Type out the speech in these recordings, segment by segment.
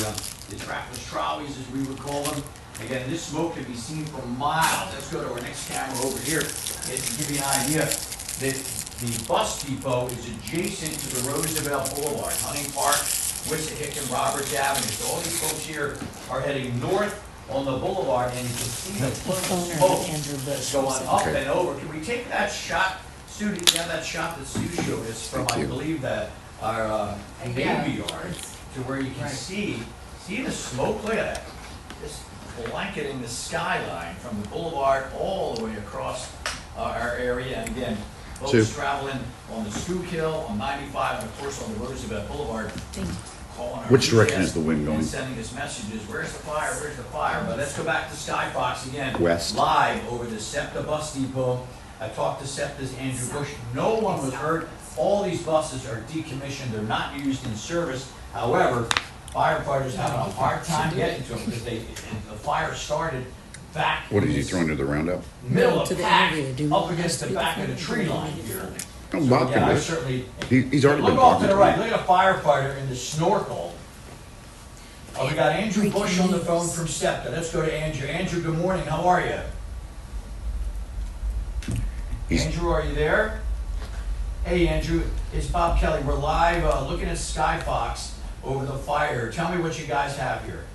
the trackless trolleys, as we would call them. Again, this smoke can be seen for miles. Let's go to our next camera over here. To give you an idea, the bus depot is adjacent to the Roosevelt Boulevard, Hunting Park, Wissahick, and Roberts Avenue. So all these folks here are heading north on the boulevard, and you can see the smoke that's going up and over. Can we take that shot, Sue? Yeah, that shot that Sue showed us from, I believe, that our Navy Yard, to where you can see the smoke. Look at that. Just blanketing the skyline from the boulevard all the way across our area. And again, folks traveling on the Schuylkill, on 95, and of course on the Roosevelt Boulevard, calling our Which direction is the wind going? And sending us messages. Where's the fire? Where's the fire? But let's go back to Skyfox again. West. Live over the SEPTA bus depot. I talked to SEPTA's Andrew Bush. No one was hurt. All these buses are decommissioned. They're not used in service. However, firefighters having a hard time getting to them because the fire started back. What is he throwing to the roundup? Middle of the pack, up against the back of the tree line here. Oh, Bob Yeah, can I do it. certainly. He's already been Look off talking to the to right. me. Look at a firefighter in the snorkel. Oh, we got Andrew Bush on the phone from SEPTA. Let's go to Andrew. Andrew, good morning. How are you? Andrew, are you there? Hey, Andrew. It's Bob Kelly. We're live looking at Skyfox over the fire. Tell me what you guys have here.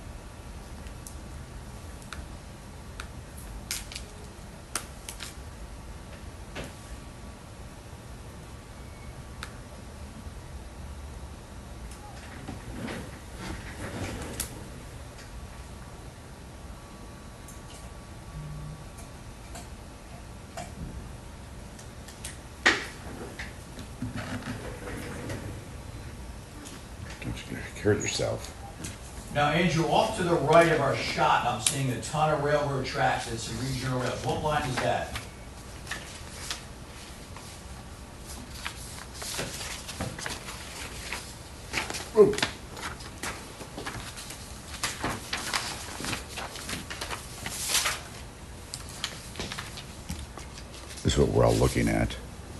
Hurt yourself. Now, Andrew, off to the right of our shot, I'm seeing a ton of railroad tracks. It's a regional rail. What line is that? Ooh. This is what we're all looking at.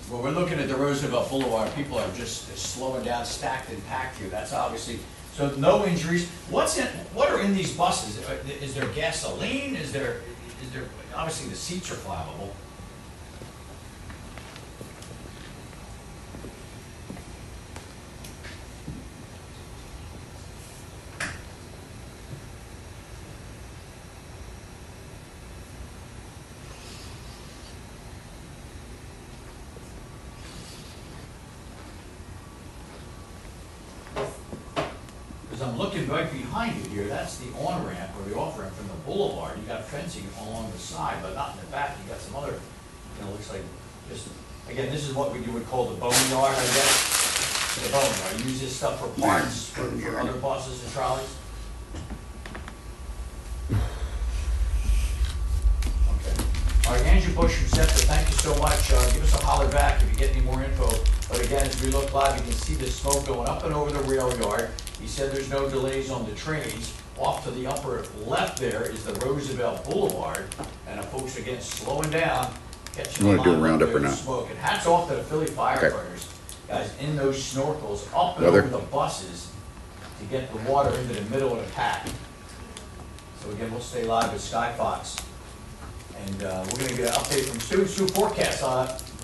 Well, we're looking at the Roosevelt Boulevard. People are just slowing down, stacked and packed here. That's obviously, so no injuries. What are in these buses? Is there gasoline? Is there, obviously the seats are flammable. I'm looking right behind you here. That's the on-ramp or the off-ramp from the boulevard. You got fencing along the side, but not in the back. You got some other, looks like just, again, this is what we would call the boneyard, I guess. The boneyard. Use this stuff for parts for other buses and trolleys. Okay. All right, Andrew Bush from SEPTA, thank you so much. Give us a holler back if you get any more info. But again, as we look live, you can see the smoke going up and over the rail yard. He said there's no delays on the trains. Off to the upper left there is the Roosevelt Boulevard. And folks, again, slowing down, catching You the want to do a line roundup up or there not? with smoke. And hats off to the Philly firefighters, guys, in those snorkels, up and Weather. over the buses to get the water into the middle of the pack. So again, we'll stay live with Skyfox. And we're going to get an update from Stu forecast.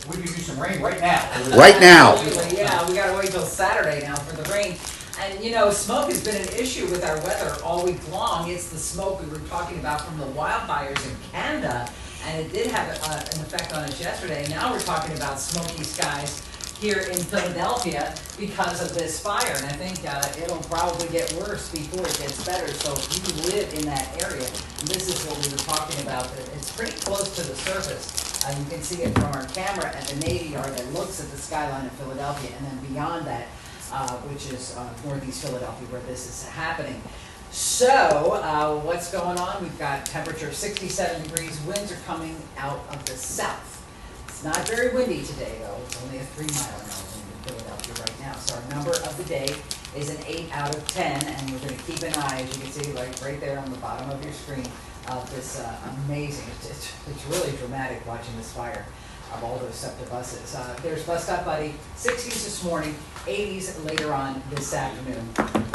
We could do some rain right now. Right now. Absolutely, yeah, we gotta wait till Saturday now for the rain. And smoke has been an issue with our weather all week long. It's the smoke we were talking about from the wildfires in Canada, and it did have an effect on us yesterday. Now we're talking about smoky skies here in Philadelphia because of this fire, and I think it'll probably get worse before it gets better. So if you live in that area, and this is what we were talking about, it's pretty close to the surface. You can see it from our camera at the Navy Yard that looks at the skyline of Philadelphia, and then beyond that, which is northeast Philadelphia, where this is happening. So, what's going on? We've got temperature of 67 degrees. Winds are coming out of the south. It's not very windy today, though. It's only a 3-mile-an-hour wind in Philadelphia right now. So our number of the day is an 8 out of 10, and we're going to keep an eye, as you can see, right there on the bottom of your screen. This amazing, it's really dramatic watching this fire of all those SEPTA buses. There's Bus Stop Buddy, 60s this morning, 80s later on this afternoon.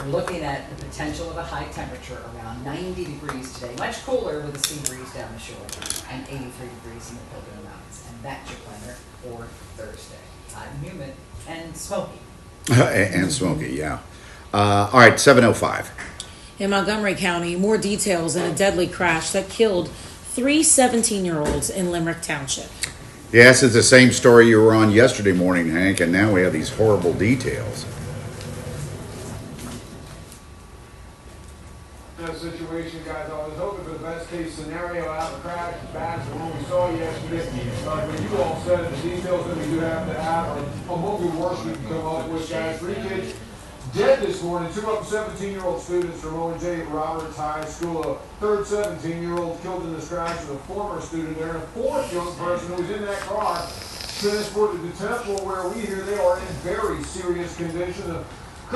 We're looking at the potential of a high temperature around 90 degrees today, much cooler with a sea breeze down the shore, and 83 degrees in the Pocono Mountains. And that's your planner for Thursday. Hot and humid and smoky. And smoky, yeah. All right, 7:05. In Montgomery County, more details in a deadly crash that killed three 17-year-olds in Limerick Township. Yes, it's the same story you were on yesterday morning, Hank, and now we have these horrible details. That situation, guys, I was hoping for the best case scenario out of the crash as bad as the one we saw yesterday. But you all said the details that we do have to have are among the worst we can come up with, guys. 3 kids dead this morning. 2 of them 17-year-old students from Owen J. Roberts High School. A third 17-year-old killed in this crash with a former student there. And a fourth young person who was in that car transported to Temple, where we hear they are in very serious condition. The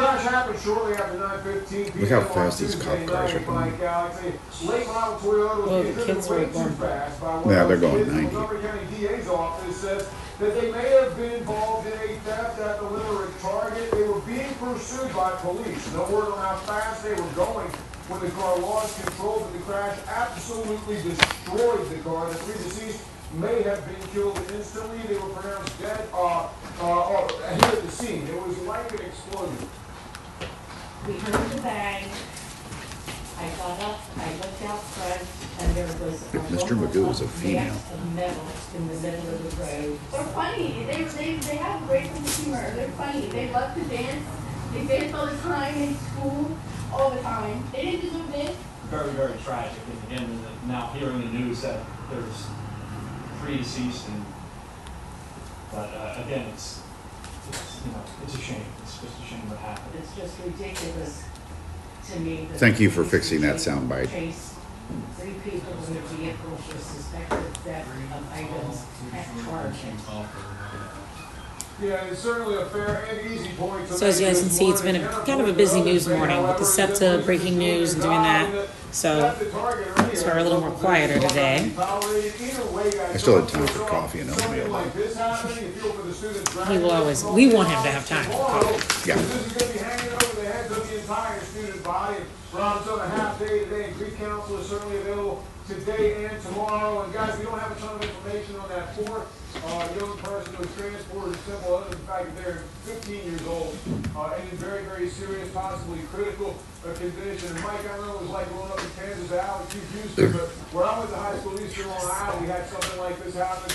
crash happened shortly after 9:15 p.m. Look how fast these cop cars are going. Late model Toyota Oh, was the kids were way too going. fast by Yeah, they're going the 90. Montgomery County DA's office says that they may have been involved in a theft at the Limerick Target. They were being pursued by police. No word on how fast they were going when the car lost control, but the crash absolutely destroyed the car. The 3 deceased may have been killed instantly. They were pronounced dead here at the scene. It was like an explosion. We heard the bang. I got up, I looked out front, and there was a Mr. Magoo is a female. mass of metal in the middle of the road. They're funny. They have great sense of humor. They're funny. They love to dance. They dance all the time in school, all the time. They didn't deserve this. Very, very tragic. And again, now hearing the news that there's 3 deceased, but again, it's a shame. It's just a shame what happened. It's just ridiculous to me. That Thank you for police fixing that chase- soundbite. Chase 3 people in a vehicle for suspected theft of items at Target. Yeah, it's certainly a fair and easy point to So as you guys can see, it's been kind of a busy news morning with the SEPTA breaking news and doing that. So it's a little more quieter today. I still had time for coffee and oatmeal. We want him to have time for coffee. Yeah. This is going to be hanging over the heads of the entire student body. Rob's on a half day today, and Greek counsel is certainly available today and tomorrow. And guys, we don't have a ton of information on that fourth young person who was transported to Temple, other than the fact that they're 15 years old and in very, very serious, possibly critical condition. And Mike, I know it was like growing up in Kansas, Alex, you used to, but where I went to high school, Eastern Long Island, we had something like this happen.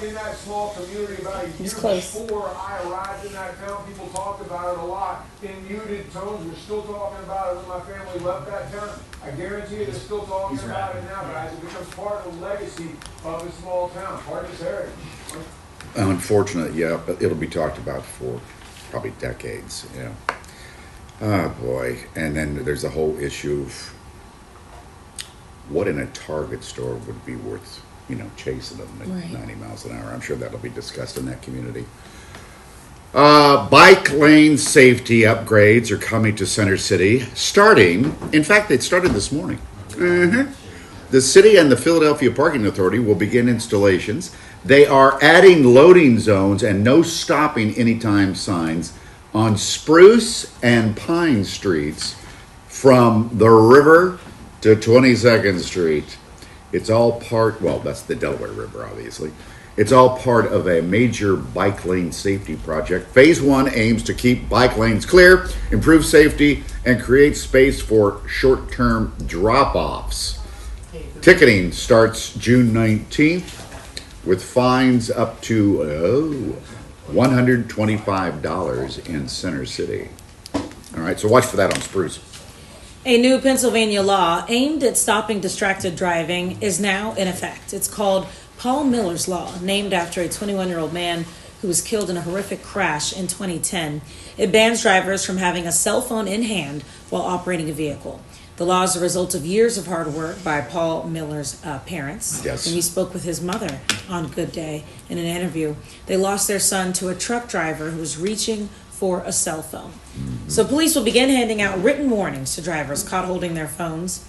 In that small community about a year before I arrived in that town, people talked about it a lot in muted tones. We're still talking about it when my family left that town. I guarantee you they're still talking about it now, guys. It becomes part of the legacy of a small town, part of its heritage. Unfortunate, yeah, but it'll be talked about for probably decades, yeah. Oh, boy. And then there's the whole issue of what in a Target store would be worth, chasing them at Right. 90 miles an hour. I'm sure that'll be discussed in that community. Bike lane safety upgrades are coming to Center City, in fact, it started this morning. The city and the Philadelphia Parking Authority will begin installations. They are adding loading zones and no stopping anytime signs on Spruce and Pine Streets from the river to 22nd Street. It's all that's the Delaware River, obviously. It's all part of a major bike lane safety project. Phase 1 aims to keep bike lanes clear, improve safety, and create space for short-term drop-offs. Ticketing starts June 19th with fines up to $125 in Center City. All right, so watch for that on Spruce. A new Pennsylvania law aimed at stopping distracted driving is now in effect. It's called Paul Miller's Law, named after a 21-year-old man who was killed in a horrific crash in 2010. It bans drivers from having a cell phone in hand while operating a vehicle. The law is a result of years of hard work by Paul Miller's parents. Yes. And he spoke with his mother on Good Day in an interview. They lost their son to a truck driver who was reaching for a cell phone. So police will begin handing out written warnings to drivers caught holding their phones,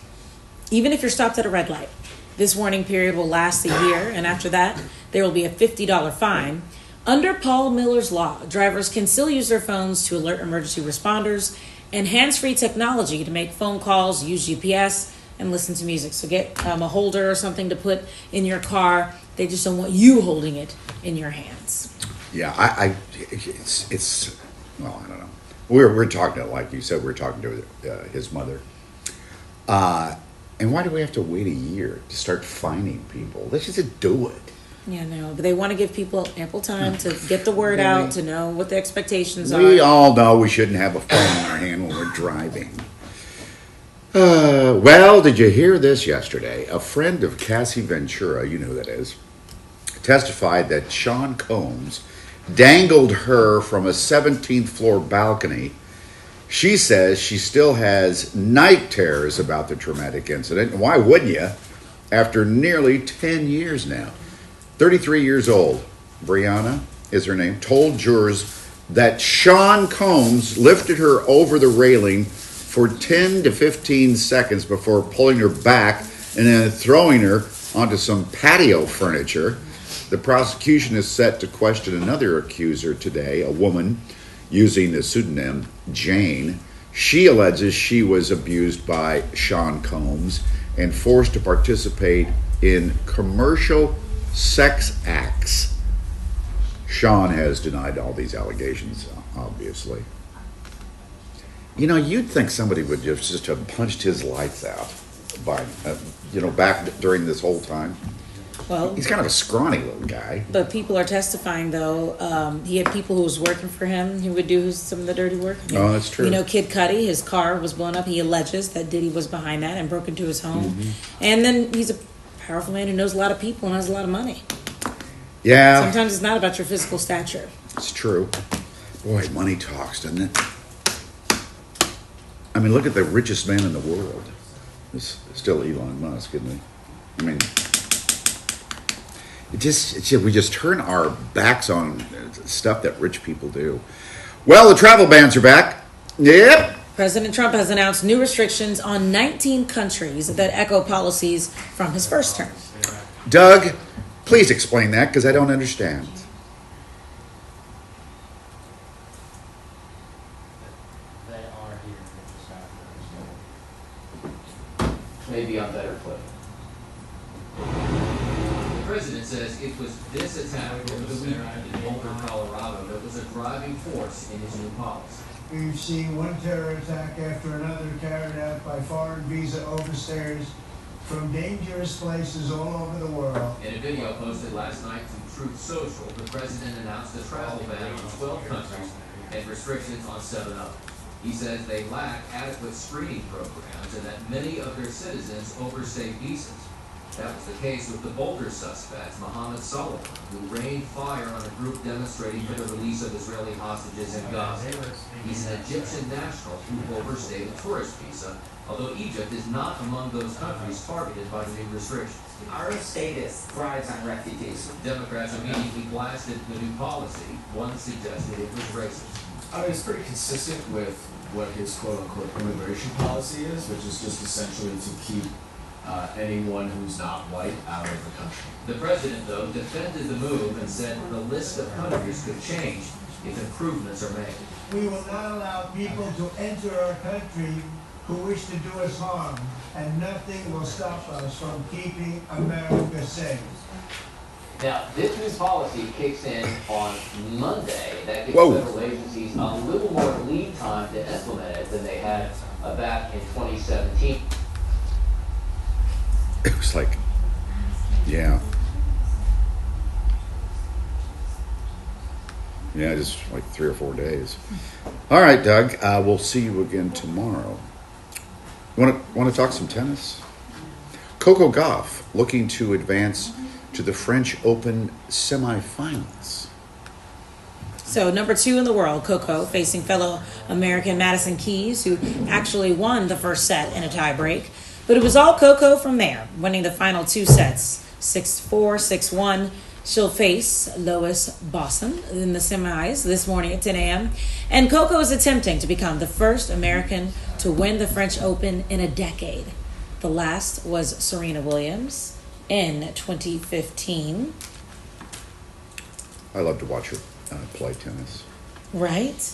even if you're stopped at a red light. This warning period will last a year, and after that, there will be a $50 fine. Under Paul Miller's Law, drivers can still use their phones to alert emergency responders and hands-free technology to make phone calls, use GPS, and listen to music. So get a holder or something to put in your car. They just don't want you holding it in your hands. Yeah, it's well, I don't know. We're talking to, like you said, we're talking to his mother. And why do we have to wait a year to start fining people? Let's just do it. Yeah, no, but they want to give people ample time to get the word out, to know what the expectations are. We all know we shouldn't have a phone in our hand when we're driving. Well, did you hear this yesterday? A friend of Cassie Ventura, you know who that is, testified that Sean Combs dangled her from a 17th floor balcony. She says she still has night terrors about the traumatic incident. Why wouldn't you? After nearly 10 years now. 33 years old, Brianna is her name, told jurors that Sean Combs lifted her over the railing for 10 to 15 seconds before pulling her back and then throwing her onto some patio furniture. The prosecution is set to question another accuser today, a woman using the pseudonym Jane. She alleges she was abused by Sean Combs and forced to participate in commercial sex acts. Sean has denied all these allegations, obviously. You know, you'd think somebody would just have punched his lights out by, back during this whole time. Well, He's kind of a scrawny little guy. but people are testifying, though. He had people who was working for him who would do some of the dirty work. Oh, that's true. You know, Kid Cudi, his car was blown up. He alleges that Diddy was behind that and broke into his home. Mm-hmm. And then he's a powerful man who knows a lot of people and has a lot of money. Yeah, Sometimes it's not about your physical stature. it's true. Boy, money talks, doesn't it? I mean, look at the richest man in the world. It's still Elon Musk, isn't he? I mean, we just turn our backs on stuff that rich people do. Well, the travel bans are back. Yep. President Trump has announced new restrictions on 19 countries that echo policies from his first term. Doug, please explain that because I don't understand. They are here. Maybe on better footing. The president says it was this attack over the weekend in Boulder, Colorado that was a driving force in his new policy. We've seen one terror attack after another carried out by foreign visa overstayers from dangerous places all over the world. In a video posted last night to Truth Social, the president announced a travel ban on 12 countries and restrictions on 7 others. He says they lack adequate screening programs and that many of their citizens overstay visas. That was the case with the Boulder suspect, Mohammed Sullivan, who rained fire on a group demonstrating for the release of Israeli hostages in Gaza. He's an Egyptian national who overstayed a tourist visa, although Egypt is not among those countries targeted by the new restrictions. Our status thrives on refugees. Democrats immediately blasted the new policy. One suggested it was racist. It's pretty consistent with what his quote-unquote immigration policy is, which is just essentially to keep anyone who's not white out of the country. The president, though, defended the move and said the list of countries could change if improvements are made. We will not allow people to enter our country who wish to do us harm, and nothing will stop us from keeping America safe. Now, this new policy kicks in on Monday. That gives Whoa. federal agencies a little more lead time to implement it than they had back in 2017. It was like, yeah. Yeah, just like 3 or 4 days. All right, Doug. We'll see you again tomorrow. Want to talk some tennis? Coco Gauff looking to advance to the French Open semifinals. So number 2 in the world, Coco, facing fellow American Madison Keys, who actually won the first set in a tiebreak. But it was all Coco from there, winning the final 2 sets, 6-4, 6-1. She'll face Lois Bosson in the semis this morning at 10 a.m. And Coco is attempting to become the first American to win the French Open in a decade. The last was Serena Williams in 2015. I love to watch her play tennis. Right?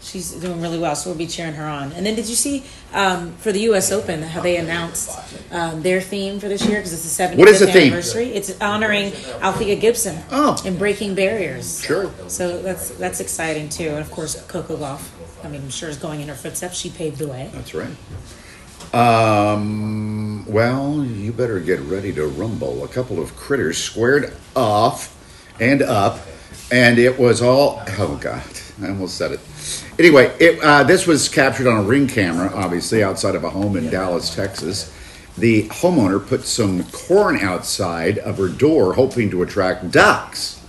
She's doing really well, so we'll be cheering her on. And then did you see for the U.S. Open how they announced their theme for this year because it's the 75th What is the theme? anniversary? It's honoring Althea Gibson and breaking barriers. Sure. So that's exciting too. And of course, Coco Gauff. I mean, I'm sure is going in her footsteps. She paved the way. That's right. Well, you better get ready to rumble. A couple of critters squared off and up, and it was all, oh God, I almost said it. Anyway, this was captured on a Ring camera, obviously, outside of a home in Dallas, Texas. The homeowner put some corn outside of her door, hoping to attract ducks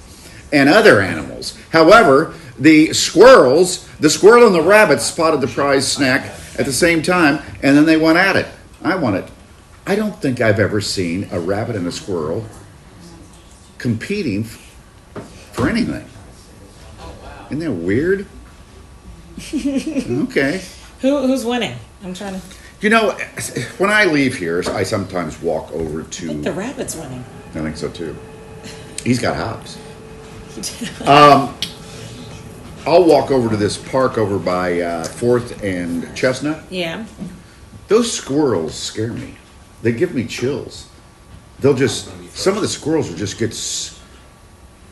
and other animals. However, the squirrel and the rabbit spotted the prize snack at the same time, and then they went at it. I don't think I've ever seen a rabbit and a squirrel competing for anything. Isn't that weird? Okay. Who's winning? I'm trying to. You know, when I leave here, I sometimes walk over I to. think the rabbit's winning. I think so too. He's got hops. I'll walk over to this park over by 4th and Chestnut. Yeah. Those squirrels scare me. They give me chills. Some of the squirrels will just get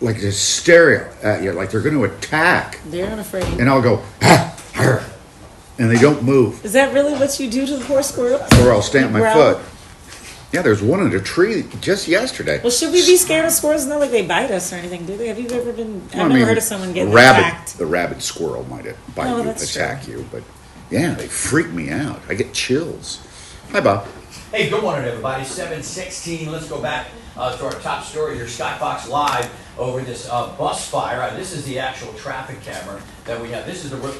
like just stare at you, like they're going to attack. They're unafraid. And I'll go, and they don't move. Is that really what you do to the poor squirrels? Or I'll stamp my Growl? foot. Yeah, there's one in a tree just yesterday. Well, should we be scared of squirrels? It's not like they bite us or anything, do they? Have you ever been? I've never heard of someone getting attacked. The rabid squirrel might bite you, attack you, but yeah, they freak me out. I get chills. Hi, Bob. Hey, good morning, everybody. 7:16. Let's go back to our top story here. Skyfox Live over this bus fire. This is the actual traffic camera that we have. This is the.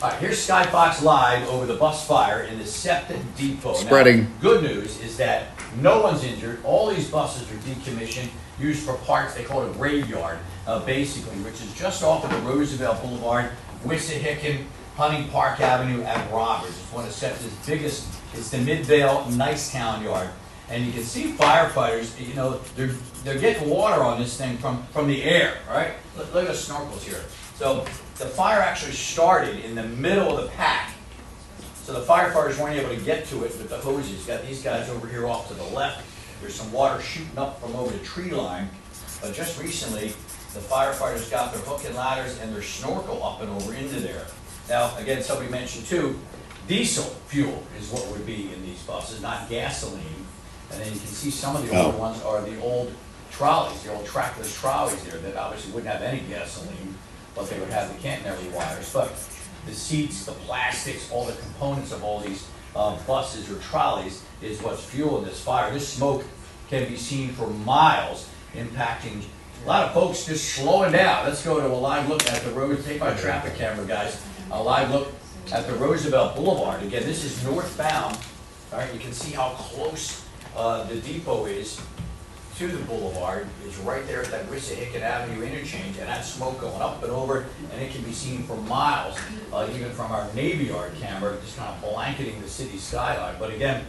All right, here's Skyfox Live over the bus fire in the SEPTA depot. Spreading. Now, good news is that no one's injured. All these buses are decommissioned, used for parts. They call it a graveyard, basically, which is just off of the Roosevelt Boulevard, Wissahickon, Hunting Park Avenue, and Roberts. It's one of SEPTA's biggest. It's the Midvale Nicetown Yard. And you can see firefighters, you know, they're getting water on this thing from the air, all right? Look at the snorkels here. So the fire actually started in the middle of the pack. So the firefighters weren't able to get to it with the hoses. You've got these guys over here off to the left. There's some water shooting up from over the tree line. But just recently, the firefighters got their hook and ladders and their snorkel up and over into there. Now, again, somebody mentioned too, diesel fuel is what would be in these buses, not gasoline. And then you can see some of the older ones are the old trolleys, the old trackless trolleys there that obviously wouldn't have any gasoline, but they would have the catenary wires. But the seats, the plastics, all the components of all these buses or trolleys is what's fueling this fire. This smoke can be seen for miles, impacting a lot of folks just slowing down. Let's go to a live look at the road. Take my traffic camera, guys. A live look at the Roosevelt Boulevard. Again, this is northbound. All right, you can see how close the depot is to the boulevard. It's right there at that Wissahickon Avenue interchange, and that smoke going up and over, and it can be seen for miles, even from our Navy Yard camera, just kind of blanketing the city skyline. But again,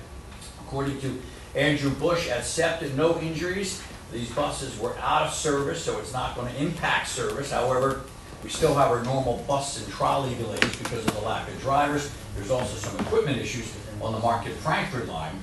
according to Andrew Bush at SEPTA, no injuries. These buses were out of service, so it's not going to impact service. However, we still have our normal bus and trolley delays because of the lack of drivers. There's also some equipment issues on the Market-Frankfurt line.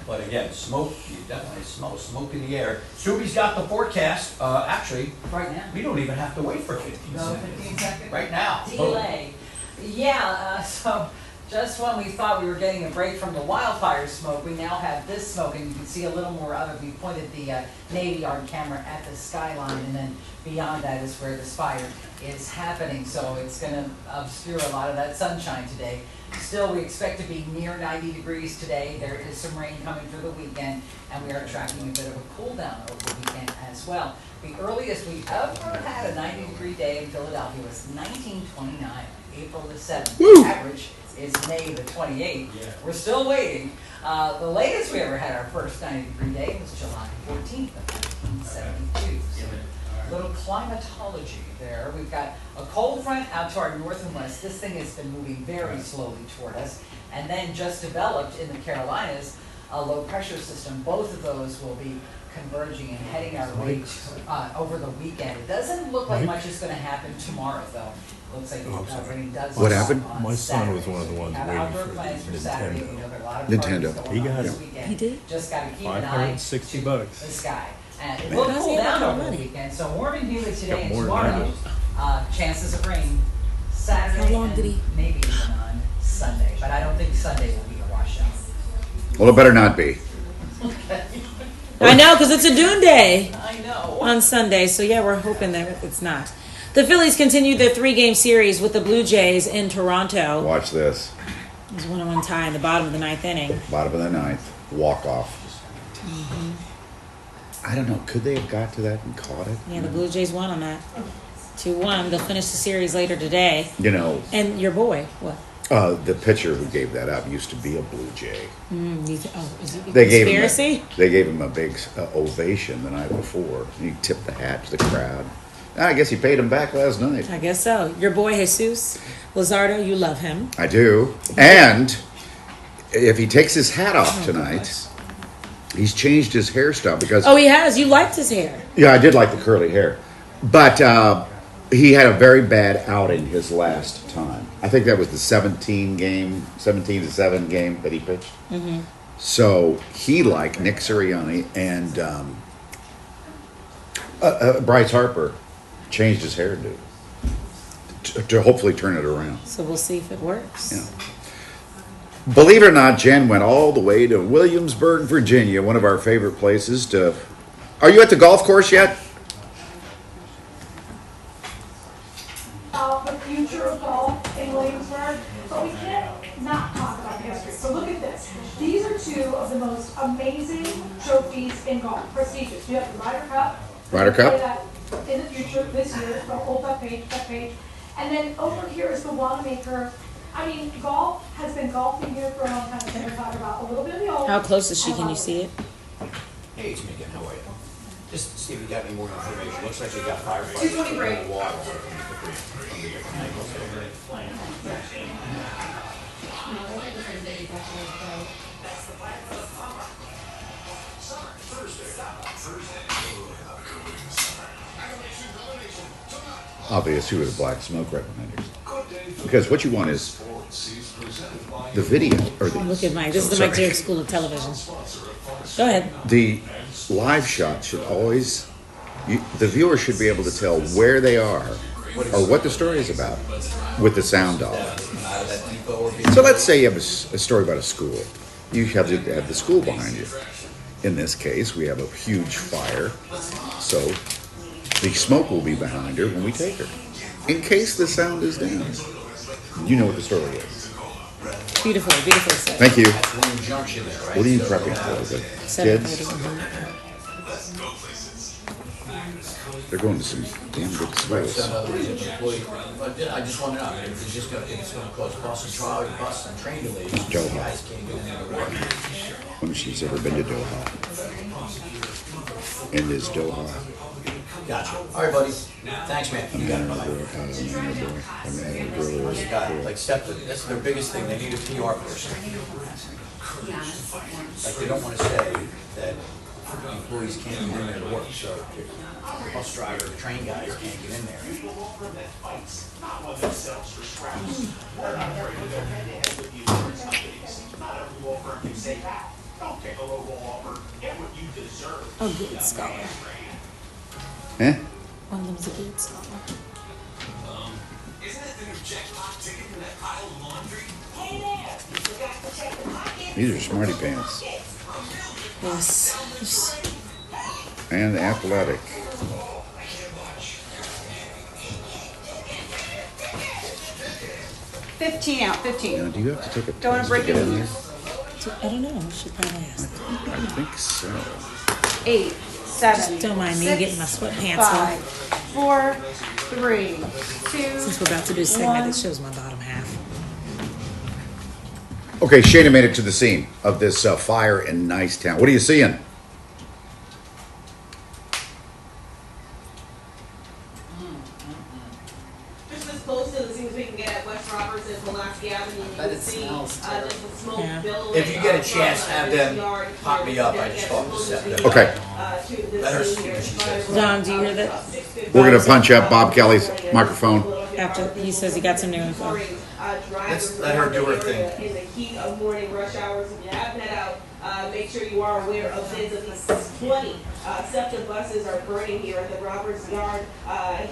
But again, smoke, you definitely smell smoke in the air. Subi's got the forecast. Actually, Right now. we don't even have to wait for 15 No, seconds. 15 seconds. Right now. Delay. Yeah, so just when we thought we were getting a break from the wildfire smoke, we now have this smoke, and you can see a little more of it. We pointed the Navy Yard camera at the skyline, and then beyond that is where this fire is happening. So it's going to obscure a lot of that sunshine today. Still, we expect to be near 90 degrees today. There is some rain coming for the weekend, and we are tracking a bit of a cool down over the weekend as well. The earliest we ever had a 90-degree day in Philadelphia was 1929, April the 7th. Woo! The average is May the 28th. Yeah. We're still waiting. The latest we ever had our first 90-degree day was July 14th of 1972. So little climatology there. We've got a cold front out to our north and west. This thing has been moving very slowly toward us. And then just developed in the Carolinas a low pressure system. Both of those will be converging and heading our way over the weekend. It doesn't look like much is going to happen tomorrow, though. looks like Oh, I'm sorry. rain does. What happened? on My son was Saturday. one of the ones Have waiting outdoor for plans the Saturday. Nintendo. We know there are a lot of Nintendo. parties going He on got this it. weekend. He did? Just gotta keep an eye $560 bucks. the sky. And it Where will does cool he have down that over the money? weekend, so warm and humid today Got and more than tomorrow. Chances of rain Saturday How long and did he- maybe even on Sunday, but I don't think Sunday will be a washout. Well, it better not be. I know, because it's a Dune Day I know. on Sunday. So, yeah, we're hoping that it's not. The Phillies continued their 3-game series with the Blue Jays in Toronto. Watch this. It was 1-1 tie in the bottom of the 9th inning. Bottom of the ninth. Walk off. I don't know. Could they have got to that and caught it? Yeah, the Blue Jays won on that. 2-1. They'll finish the series later today. You know, And your boy, what? the pitcher who gave that up used to be a Blue Jay. Is it They gave conspiracy? they gave him a big ovation the night before. He tipped the hat to the crowd. I guess he paid him back last night. I guess so. Your boy, Jesus Luzardo, you love him. I do. And if he takes his hat off tonight, he's changed his hairstyle because Oh, he has. You liked his hair. yeah, I did like the curly hair, but he had a very bad outing his last time. I think that was the 17-7 game that he pitched. Mm-hmm. So he, like Nick Sirianni and Bryce Harper, changed his hairdo to hopefully turn it around. So we'll see if it works. Yeah. Believe it or not, Jen went all the way to Williamsburg, Virginia, one of our favorite places to... Are you at the golf course yet? The future of golf in Williamsburg, but we can't not talk about history. So look at this. These are two of the most amazing trophies in golf, prestigious. You have the Ryder Cup. Ryder Cup? Play that in the future, this year, the whole that page. And then over here is the Wanamaker. I mean, golf has been golfing here for a long time. We're talk about a little bit of the old. How close is she? Can you see it? Hey, it's Megan, how are you? Just to see if you got any more information. Looks like they got firefighters. 220 break. in the water. Obvious who are the black smoke recommenders. Because what you want is the video, or Look at Mike. This is the Mike Derrick School of Television. Go ahead. the live shot should always, the viewer should be able to tell where they are or what the story is about with the sound off. So let's say you have a story about a school. You have to have the school behind you. In this case, we have a huge fire, so the smoke will be behind her when we take her. In case the sound is down, you know what the story is. Beautiful, beautiful set. Thank you. That's Lone Junction there, right? What are you prepping for? The kids? 7:30. They're going to some damn good Right, schools. so in other words, if an employee, I just want to know, if it's just gonna, if it's gonna cause bus and trolley, bus and train delays, Doha. you guys can't get in there to work. When she's ever been to Doha. And is Doha. Gotcha. All right, buddy. Thanks, man. I'm down on the board. I'm down on the board. I'm down on the board. You got it. Like Steph, that's their biggest thing. They need a PR person. Like they don't want to say that employees can't get in there to work. So the bus driver, the train guys can't get in there. Oh, good scholar. Eh? One of them's a good scholar. These are smarty pants. Yes. And athletic. $15 out, 15. Now, do you have to take a Don't wanna test break to get it in there? I don't know. She probably asked. I think so. 8, 7. Don't mind me 6, getting my sweatpants 5, on. 4, 3, 2. Since we're about to do a segment that shows my bottom half. Okay, Shayna made it to the scene of this fire in Nicetown. What are you seeing? Just as close to the scene as we can get at West Roberts and Pulaski Avenue. You But can it see smells just the smoke Yeah. billowing If you get a up chance, from, have this them yard pop here. me up. I Get just talked to close Steph. the, Okay. to this Let her scene see here. what she says. Don, do you hear that? We're going to punch up Bob Kelly's microphone. After he says he got some new info. Let's let her do her thing. In the heat of morning rush hours, if you haven't head out, make sure you are aware of bids of these 20 SEPTA buses are burning here at the Roberts Yard,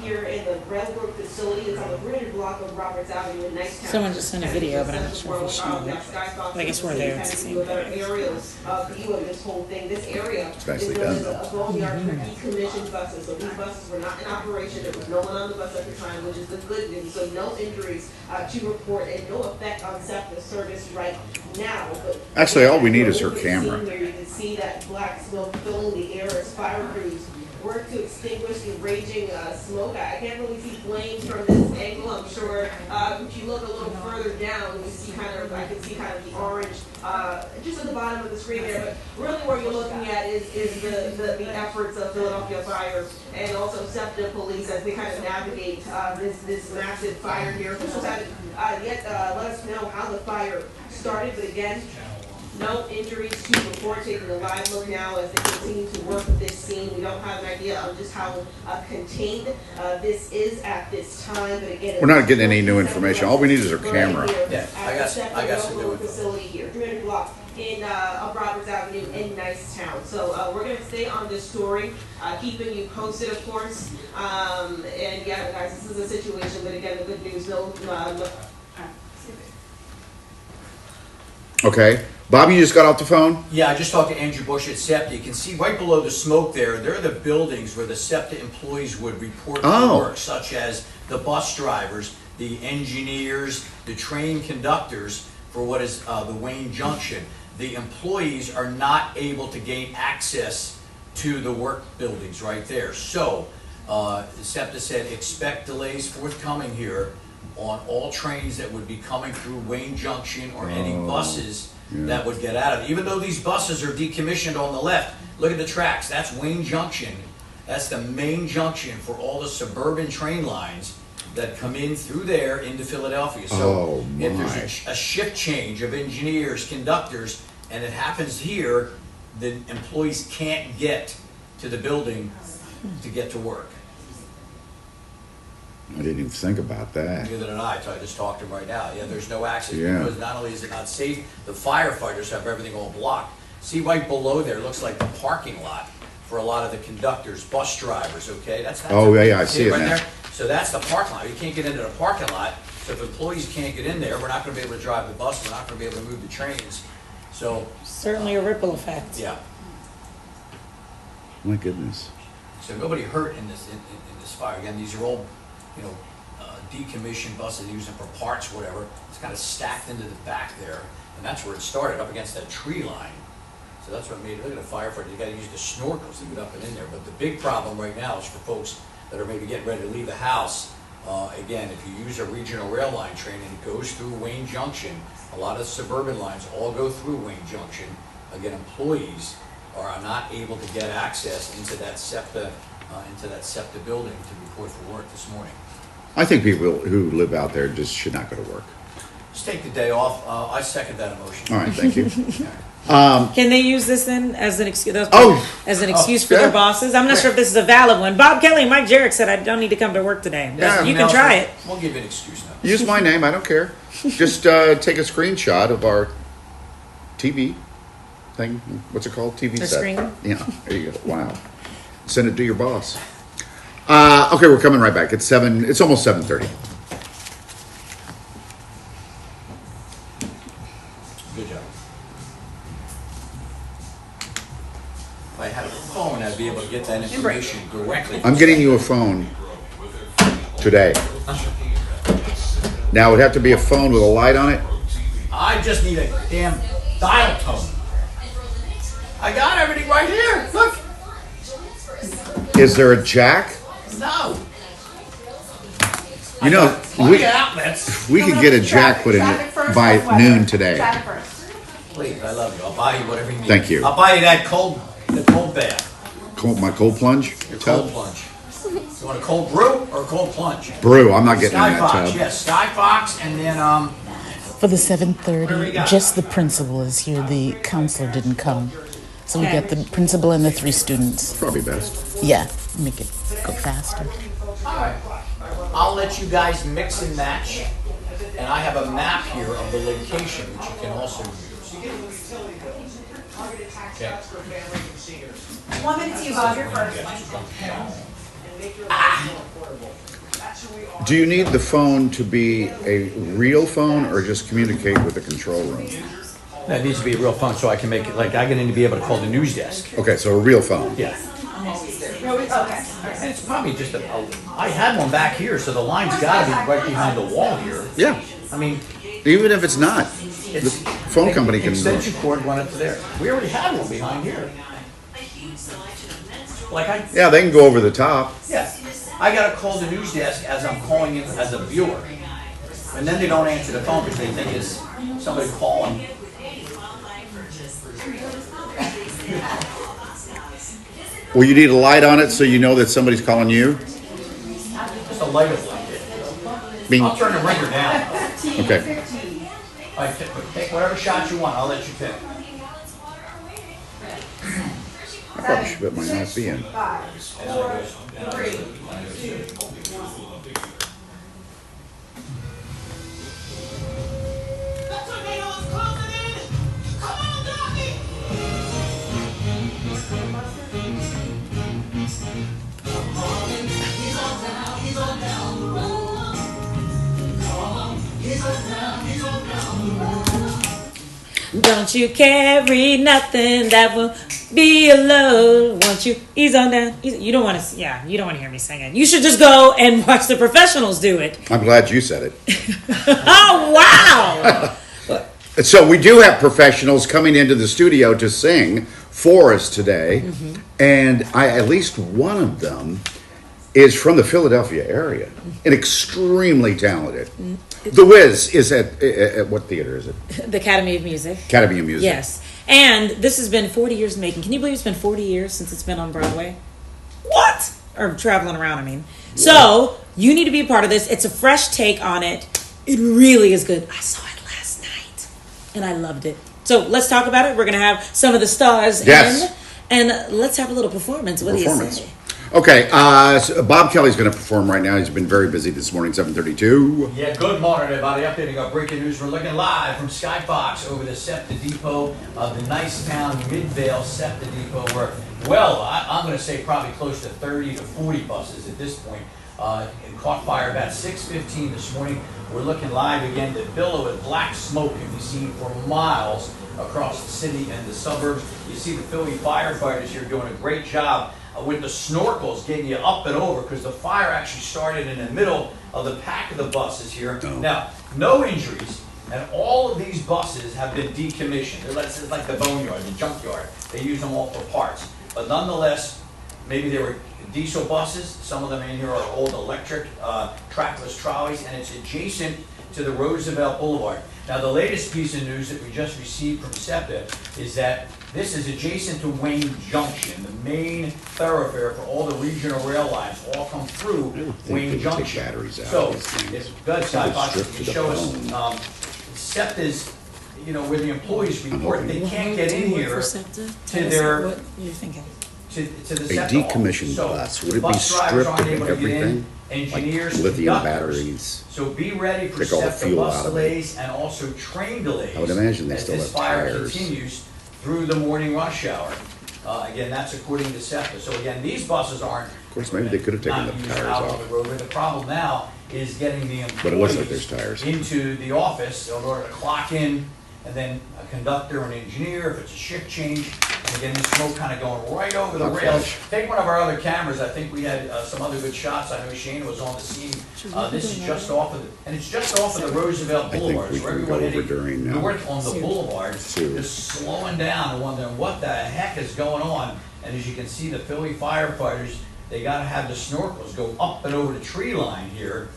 here in the Railroad facility. It's on the 300 block of Roberts Avenue in Nicetown. Someone just sent a video, but I'm not sure if he's showing it. I guess we're there. It's the same thing. Aerials view of this whole thing. This area It's nicely is done, known though. as a boneyard for decommissioned buses. So these buses were not in operation. There was no one on the bus at the time, which is the good news. So no injuries to report and no effect on SEPTA service right now. But Actually, all we need is her over the camera. scene where you can see that black smoke filling the air as fire crews work to extinguish the raging smoke. I can't really see flames from this angle. I'm sure if you look a little further down, you see I can see kind of the orange just at the bottom of the screen there. But really, what you're looking at is the efforts of Philadelphia Fire and also SEPTA police as they kind of navigate this massive fire here. Officials haven't yet let us know how the fire started, but again, no injuries to report. Taking a live look now as they continue to work this scene. We don't have an idea of just how contained this is at this time. But again, We're not getting any new information. All we need is her camera. Yeah, I got some new info. Facility here, 300 block in up Roberts Avenue in Nicetown. So we're going to stay on this story, keeping you posted, of course. And yeah, guys, this is a situation. But again, the good news, no. Okay. Bobby, you just got off the phone? Yeah, I just talked to Andrew Bush at SEPTA. You can see right below the smoke there, there are the buildings where the SEPTA employees would report to work, such as the bus drivers, the engineers, the train conductors for what is the Wayne Junction. The employees are not able to gain access to the work buildings right there. So, SEPTA said expect delays forthcoming here on all trains that would be coming through Wayne Junction or any buses that would get out of it. Even though these buses are decommissioned on the left, look at the tracks. That's Wayne Junction. That's the main junction for all the suburban train lines that come in through there into Philadelphia. So if there's a shift change of engineers, conductors, and it happens here, the employees can't get to the building to get to work. I didn't even think about that. Neither did I, so I just talked to him right now. Yeah, there's no access Yeah. because not only is it not safe, the firefighters have everything all blocked. See right below there, looks like the parking lot for a lot of the conductors, bus drivers, okay? That's I see it right now. there. So that's the parking lot. You can't get into the parking lot. So if employees can't get in there, we're not going to be able to drive the bus. We're not going to be able to move the trains. So certainly a ripple effect. yeah. My goodness. So nobody hurt in this fire. Again, these are all, decommissioned buses used them for parts, whatever. It's kind of stacked into the back there, and that's where it started, up against that tree line. So that's what made it. Look at the firefighter. You got to use the snorkels to get up and in there. But the big problem right now is for folks that are maybe getting ready to leave the house. Again, if you use a regional rail line train and it goes through Wayne Junction, a lot of suburban lines all go through Wayne Junction. Again, employees are not able to get access into that SEPTA building to report for work this morning. I think people who live out there just should not go to work. Just take the day off. I second that emotion. All right, thank you. Can they use this then as an excuse? As an excuse for their bosses? I'm not sure if this is a valid one. Bob Kelly and Mike Jarrett said I don't need to come to work today. Yeah, you can try it. We'll give you an excuse now. Use my name, I don't care. Just take a screenshot of our TV thing. What's it called? TV The set. screen? Yeah, there you go. Wow. Send it to your boss. Okay, we're coming right back. It's almost 7:30. Good job. If I had a phone, I'd be able to get that information directly. I'm getting you a phone today. Now, it would have to be a phone with a light on it. I just need a damn dial tone. I got everything right here. Look. Is there a jack? No. You know, we could get a jack put in it by noon today. Please, I love you. I'll buy you whatever you need. Thank you. I'll buy you the cold bath. My cold plunge? Your cold plunge. You want a cold brew or a cold plunge? Brew. I'm not getting in that Sky Fox, tub. yes. Sky Fox, and then For the 7:30, just the principal is here. The counselor didn't come. So we got the principal and the 3 students. Probably best. Yeah, make it go faster. all right. I'll let you guys mix and match. And I have a map here of the location, which you can also use. Okay. 1 minute to you, Bob, you're first. Do you need the phone to be a real phone or just communicate with the control room? That needs to be a real phone so I can make it, like, I need to be able to call the news desk. Okay, so a real phone. Yeah. Okay. And it's probably just I had one back here, so the line's gotta be right behind the wall here. Yeah. I mean, Even if it's not, the phone company can. Extension cord run it to there. We already had one behind here. Like Yeah, they can go over the top. Yeah. I gotta call the news desk as I'm calling in as a viewer. And then they don't answer the phone because they think it's somebody calling. Well, you need a light on it so you know that somebody's calling you? Just a light of light. I'll turn the ringer down. Okay. All right, take whatever shot you want. I'll let you pick. I probably should put my knife in. 5, 4, 3, 2. Don't you carry nothing that will be a load. Won't you ease on down? You don't want to. Yeah, you don't want to hear me singing. You should just go and watch the professionals do it. I'm glad you said it. Oh wow! So we do have professionals coming into the studio to sing for us today, and at least one of them is from the Philadelphia area and extremely talented. The Wiz is at what theater is it? The Academy of Music. Academy of Music. Yes. And this has been 40 years in the making. Can you believe it's been 40 years since it's been on Broadway? What? Or traveling around, I mean. Yeah. So, you need to be a part of this. It's a fresh take on it. It really is good. I saw it last night, and I loved it. So, let's talk about it. We're going to have some of the stars in, and let's have a little performance. What do you say? Okay, so Bob Kelly's going to perform right now. He's been very busy this morning, 7:32. Yeah, good morning, everybody. Updating our breaking news. We're looking live from Skybox over the SEPTA Depot of the Nicetown Midvale SEPTA Depot, where, well, I'm going to say probably close to 30 to 40 buses at this point. It caught fire about 6:15 this morning. We're looking live again. The billow of black smoke can be seen for miles across the city and the suburbs. You see the Philly firefighters here doing a great job with the snorkels getting you up and over, because the fire actually started in the middle of the pack of the buses here. Now, no injuries, and all of these buses have been decommissioned. It's like the boneyard, the junkyard. They use them all for parts. But nonetheless, maybe they were diesel buses. Some of them in here are old electric trackless trolleys, and it's adjacent to the Roosevelt Boulevard. Now, the latest piece of news that we just received from SEPTA is that this is adjacent to Wayne Junction, the main thoroughfare for all the regional rail lines, all come through Wayne Junction. So, if good Skybox can show us SEPTA's, where the employees report, they can't get in here to their, what you're thinking. to the A SEPTA decommissioned bus, would it be stripped of everything? Like lithium batteries. So be ready for Take all the SEPTA fuel bus out of it. delays and also train delays. I would imagine they as still this have fire tires. continues through the morning rush hour. Again, that's according to SEPTA. So again, these buses aren't. Of course, maybe they could have taken the tires out on off. the road. But the problem now is getting the But it looks like employees there's tires. into the office in order to clock in, and then a conductor, an engineer, if it's a shift change. And again, this smoke kind of going right over the rails. Take one of our other cameras. I think we had some other good shots. I know Shane was on the scene. This is just off of and it's just off of the Roosevelt Boulevard. we So can everyone go over heading during, north on the boulevard is slowing down and wondering what the heck is going on. And as you can see, the Philly firefighters, they got to have the snorkels go up and over the tree line here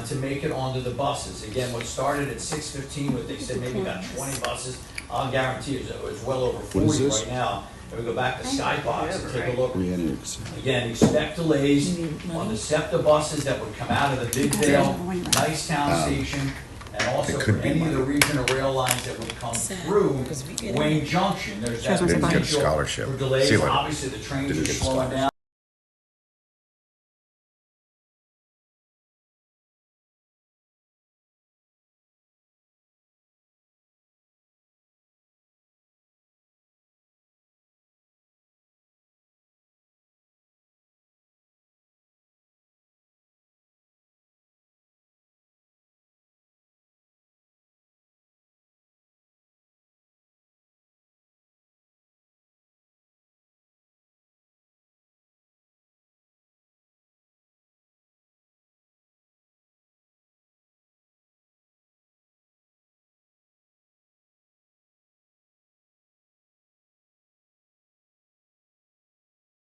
to make it onto the buses. Again, what started at 6:15, what they said maybe about 20 buses, I'll guarantee you it's well over 40 right now. And we go back to Skybox and take a look. Again, expect delays on the SEPTA buses that would come out of the Midvale, Nicetown station, and also for any of the regional rail lines that would come through Wayne Junction. There's that Didn't get a potential scholarship. for delays. See you later. Obviously, the trains Didn't are get the slowing down.